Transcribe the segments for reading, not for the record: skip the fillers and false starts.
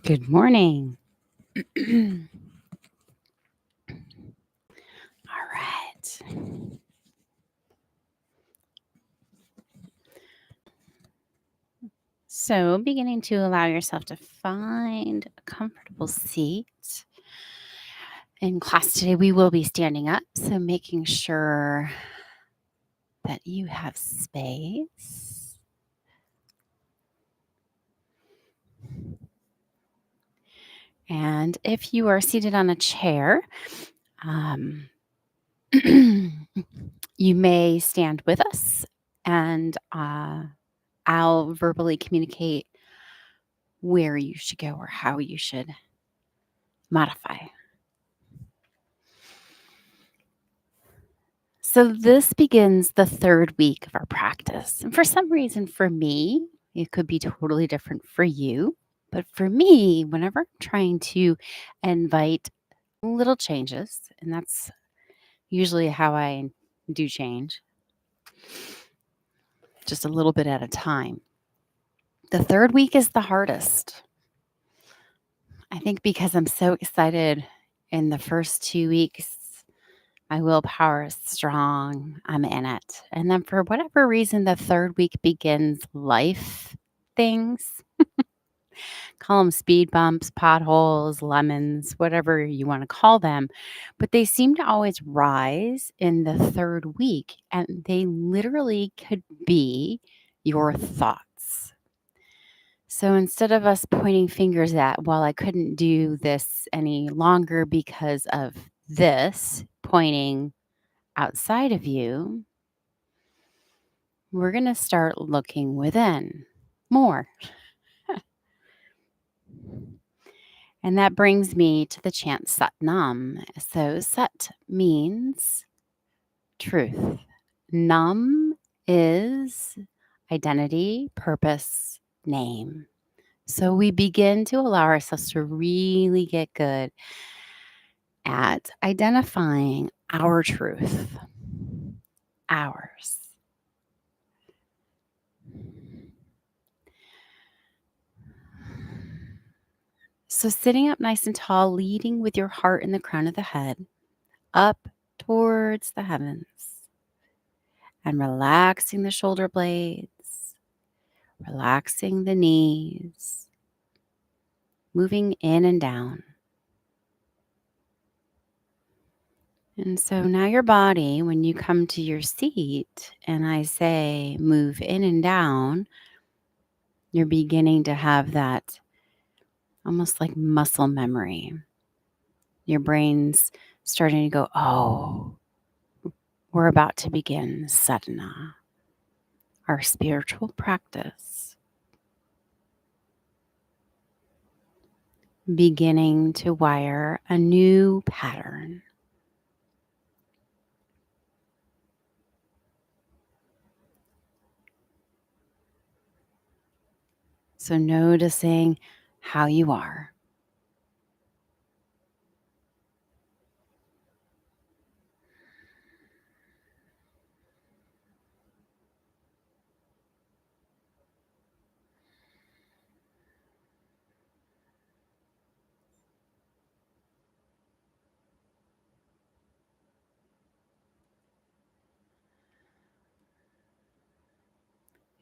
Good morning. All right. So, beginning to allow yourself to find a comfortable seat. In class today, we will be standing up. So, making sure that you have space. And if you are seated on a chair, um, you may stand with us and I'll verbally communicate where you should go or how you should modify. So this begins the third week of our practice. And for some reason, for me, it could be totally different for you. But for me, whenever I'm trying to invite little changes, and that's usually how I do change, just a little bit at a time. The third week is the hardest. I think because I'm so excited in the first 2 weeks, my willpower is strong. I'm in it. And then for whatever reason, the third week begins life things. Call them speed bumps, potholes, lemons, whatever you want to call them. But they seem to always rise in the third week. And they literally could be your thoughts. So instead of us pointing fingers at, well, I couldn't do this any longer because of this, pointing outside of you, we're going to start looking within more. And that brings me to the chant Sat Nam. So Sat means truth. Nam is identity, purpose, name. So we begin to allow ourselves to really get good at identifying our truth, ours. So sitting up nice and tall, leading with your heart in the crown of the head, up towards the heavens, and relaxing the shoulder blades, relaxing the knees, moving in and down. And so now your body, when you come to your seat and I say move in and down, you're beginning to have that almost like muscle memory. Your brain's starting to go, oh, we're about to begin sadhana, our spiritual practice, beginning to wire a new pattern. So noticing how you are.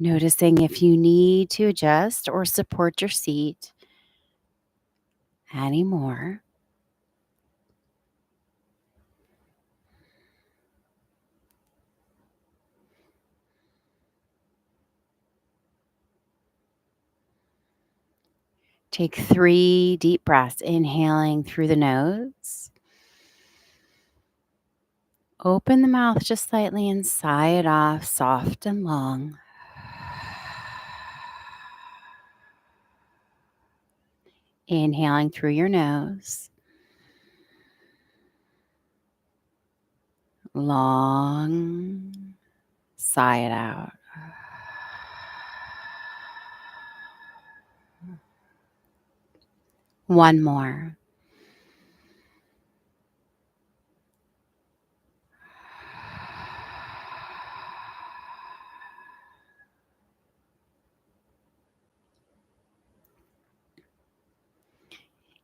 Noticing if you need to adjust or support your seat anymore. Take 3 deep breaths, inhaling through the nose. Open the mouth just slightly and sigh it off, soft and long. Inhaling through your nose. Long. Sigh it out. One more.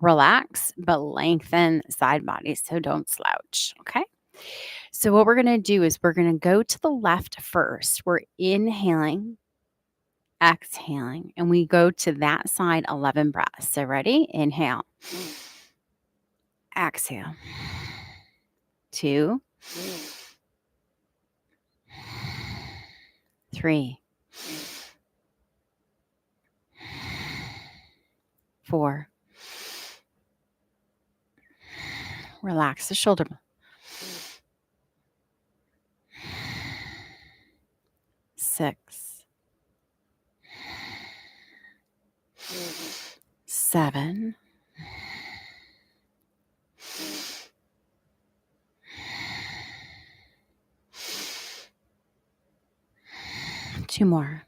Relax, but lengthen side body. So don't slouch. Okay. So, what we're going to do is we're going to go to the left first. We're inhaling, exhaling, and we go to that side 11 breaths. So, ready? Inhale, exhale. 2, 3, 4. Relax the shoulder. 6, 7, 2 more.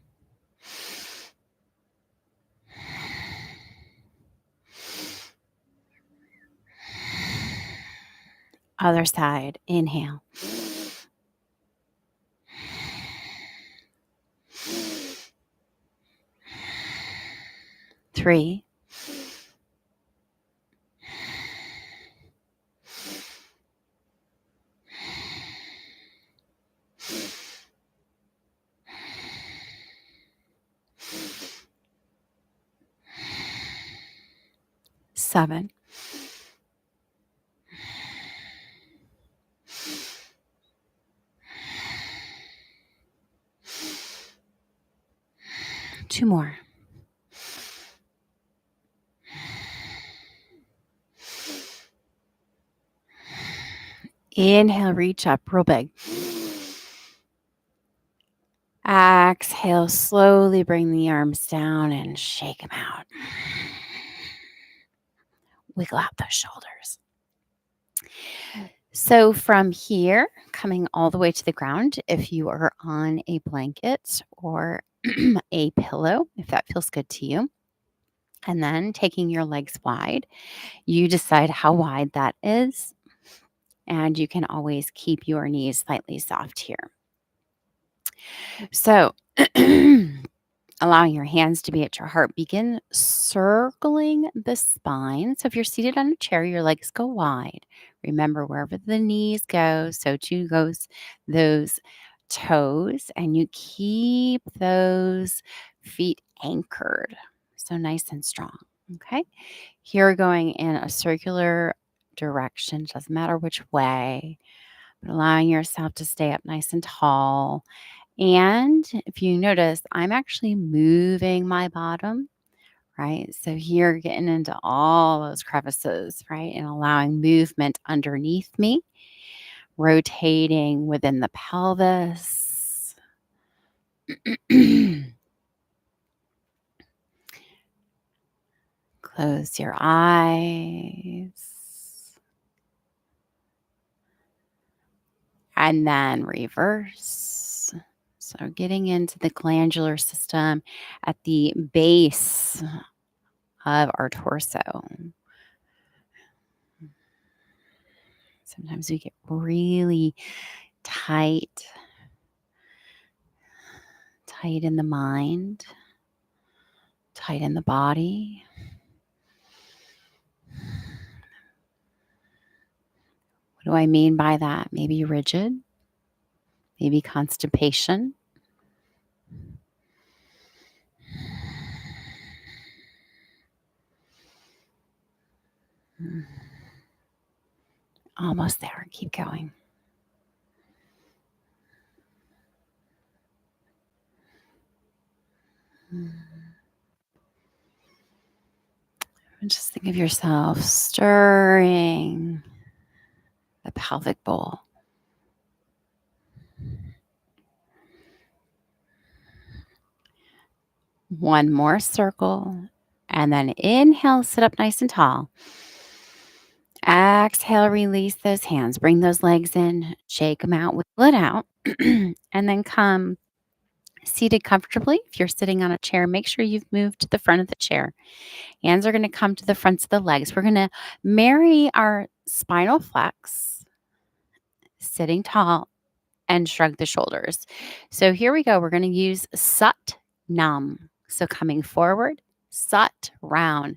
Other side. Inhale. 3, 7, 2 more. Inhale, reach up real big. Exhale, slowly bring the arms down and shake them out. Wiggle out those shoulders. So from here, coming all the way to the ground, if you are on a blanket or a pillow, if that feels good to you, and then taking your legs wide, you decide how wide that is, and you can always keep your knees slightly soft here. So allowing your hands to be at your heart, begin circling the spine. So if you're seated on a chair, your legs go wide. Remember, wherever the knees go, so too goes those toes, and you keep those feet anchored. So nice and strong. Okay. Here, going in a circular direction, doesn't matter which way, but allowing yourself to stay up nice and tall. And if you notice, I'm actually moving my bottom, right? So here, getting into all those crevices, right? And allowing movement underneath me, rotating within the pelvis. Close your eyes. And then reverse. So getting into the glandular system at the base of our torso. Sometimes we get really tight in the mind, tight in the body. What do I mean by that? Maybe rigid, maybe constipation. Almost there. Keep going. And just think of yourself stirring the pelvic bowl. One more circle. And then inhale, sit up nice and tall. Exhale, release those hands. Bring those legs in, shake them out, wiggle it out. And then come seated comfortably. If you're sitting on a chair, make sure you've moved to the front of the chair. Hands are going to come to the fronts of the legs. We're going to marry our spinal flex, sitting tall, and shrug the shoulders. So here we go. We're going to use Sat Nam. So coming forward, Sat, round,